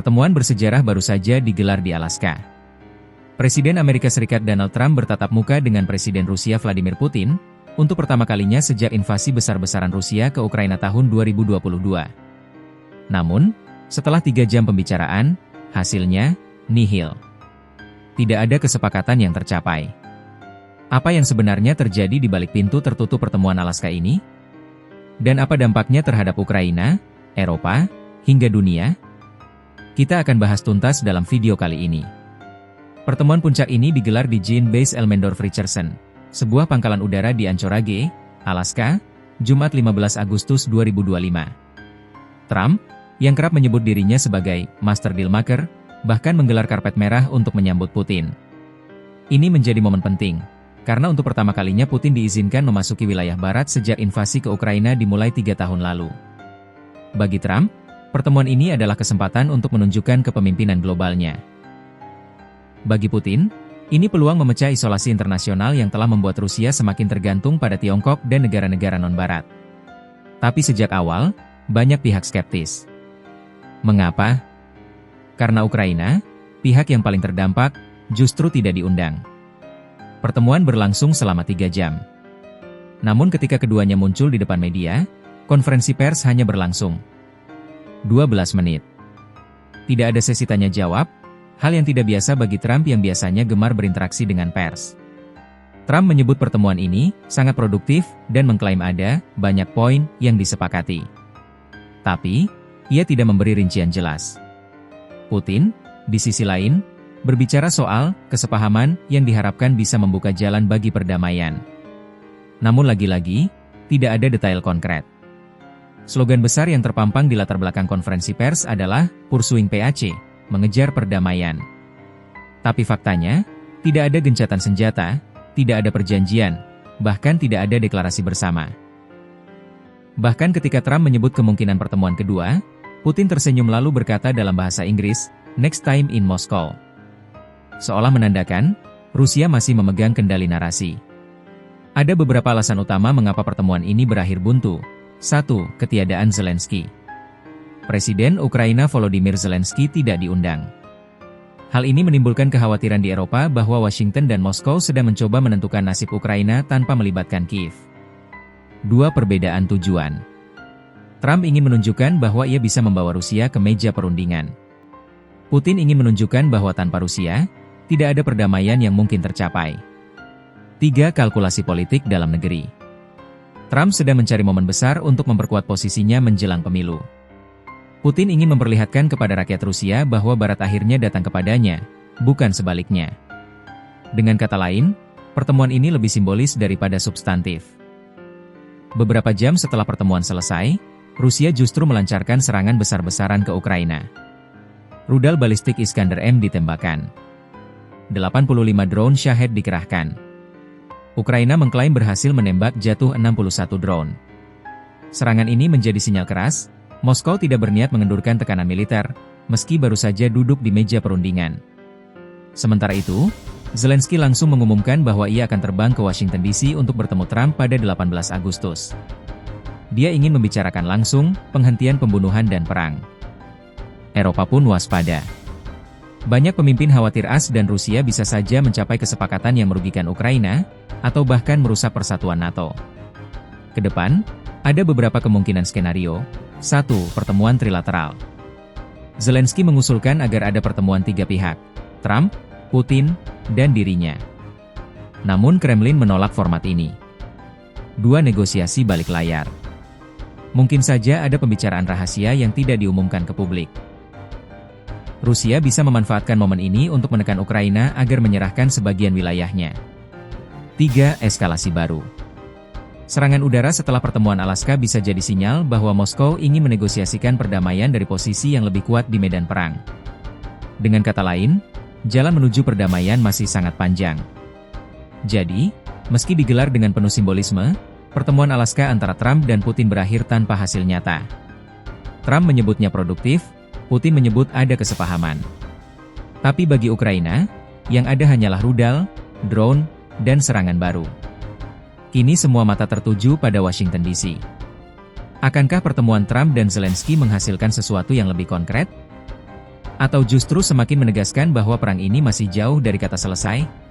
Pertemuan bersejarah baru saja digelar di Alaska. Presiden Amerika Serikat Donald Trump bertatap muka dengan Presiden Rusia Vladimir Putin, untuk pertama kalinya sejak invasi besar-besaran Rusia ke Ukraina tahun 2022. Namun, setelah 3 jam pembicaraan, hasilnya nihil. Tidak ada kesepakatan yang tercapai. Apa yang sebenarnya terjadi di balik pintu tertutup pertemuan Alaska ini? Dan apa dampaknya terhadap Ukraina, Eropa, hingga dunia? Kita akan bahas tuntas dalam video kali ini. Pertemuan puncak ini digelar di Joint Base Elmendorf-Richardson, sebuah pangkalan udara di Anchorage, Alaska, Jumat 15 Agustus 2025. Trump, yang kerap menyebut dirinya sebagai Master Dealmaker, bahkan menggelar karpet merah untuk menyambut Putin. Ini menjadi momen penting, karena untuk pertama kalinya Putin diizinkan memasuki wilayah barat sejak invasi ke Ukraina dimulai 3 tahun lalu. Bagi Trump, pertemuan ini adalah kesempatan untuk menunjukkan kepemimpinan globalnya. Bagi Putin, ini peluang memecah isolasi internasional yang telah membuat Rusia semakin tergantung pada Tiongkok dan negara-negara non-barat. Tapi sejak awal, banyak pihak skeptis. Mengapa? Karena Ukraina, pihak yang paling terdampak, justru tidak diundang. Pertemuan berlangsung selama 3 jam. Namun ketika keduanya muncul di depan media, konferensi pers hanya berlangsung 12 menit. Tidak ada sesi tanya jawab, hal yang tidak biasa bagi Trump yang biasanya gemar berinteraksi dengan pers. Trump menyebut pertemuan ini sangat produktif dan mengklaim ada banyak poin yang disepakati. Tapi, ia tidak memberi rincian jelas. Putin, di sisi lain, berbicara soal kesepahaman yang diharapkan bisa membuka jalan bagi perdamaian. Namun lagi-lagi, tidak ada detail konkret. Slogan besar yang terpampang di latar belakang konferensi pers adalah Pursuing PAC, mengejar perdamaian. Tapi faktanya, tidak ada gencatan senjata, tidak ada perjanjian, bahkan tidak ada deklarasi bersama. Bahkan ketika Trump menyebut kemungkinan pertemuan kedua, Putin tersenyum lalu berkata dalam bahasa Inggris, "Next time in Moscow." Seolah menandakan, Rusia masih memegang kendali narasi. Ada beberapa alasan utama mengapa pertemuan ini berakhir buntu. 1. Ketiadaan Zelensky. Presiden Ukraina Volodymyr Zelensky tidak diundang. Hal ini menimbulkan kekhawatiran di Eropa bahwa Washington dan Moskow sedang mencoba menentukan nasib Ukraina tanpa melibatkan Kiev. 2. Perbedaan tujuan. Trump ingin menunjukkan bahwa ia bisa membawa Rusia ke meja perundingan. Putin ingin menunjukkan bahwa tanpa Rusia, tidak ada perdamaian yang mungkin tercapai. 3. Kalkulasi politik dalam negeri. Trump sedang mencari momen besar untuk memperkuat posisinya menjelang pemilu. Putin ingin memperlihatkan kepada rakyat Rusia bahwa Barat akhirnya datang kepadanya, bukan sebaliknya. Dengan kata lain, pertemuan ini lebih simbolis daripada substantif. Beberapa jam setelah pertemuan selesai, Rusia justru melancarkan serangan besar-besaran ke Ukraina. Rudal balistik Iskander-M ditembakkan. 85 drone Shahed dikerahkan. Ukraina mengklaim berhasil menembak jatuh 61 drone. Serangan ini menjadi sinyal keras, Moskow tidak berniat mengendurkan tekanan militer, meski baru saja duduk di meja perundingan. Sementara itu, Zelensky langsung mengumumkan bahwa ia akan terbang ke Washington DC untuk bertemu Trump pada 18 Agustus. Dia ingin membicarakan langsung penghentian pembunuhan dan perang. Eropa pun waspada. Banyak pemimpin khawatir AS dan Rusia bisa saja mencapai kesepakatan yang merugikan Ukraina, atau bahkan merusak persatuan NATO. Kedepan, ada beberapa kemungkinan skenario. 1. Pertemuan trilateral. Zelensky mengusulkan agar ada pertemuan 3 pihak, Trump, Putin, dan dirinya. Namun Kremlin menolak format ini. 2. Negosiasi balik layar. Mungkin saja ada pembicaraan rahasia yang tidak diumumkan ke publik. Rusia bisa memanfaatkan momen ini untuk menekan Ukraina agar menyerahkan sebagian wilayahnya. 3. Eskalasi baru. Serangan udara setelah pertemuan Alaska bisa jadi sinyal bahwa Moskow ingin menegosiasikan perdamaian dari posisi yang lebih kuat di medan perang. Dengan kata lain, jalan menuju perdamaian masih sangat panjang. Jadi, meski digelar dengan penuh simbolisme, pertemuan Alaska antara Trump dan Putin berakhir tanpa hasil nyata. Trump menyebutnya produktif, Putin menyebut ada kesepahaman. Tapi bagi Ukraina, yang ada hanyalah rudal, drone, dan serangan baru. Kini semua mata tertuju pada Washington DC. Akankah pertemuan Trump dan Zelensky menghasilkan sesuatu yang lebih konkret? Atau justru semakin menegaskan bahwa perang ini masih jauh dari kata selesai?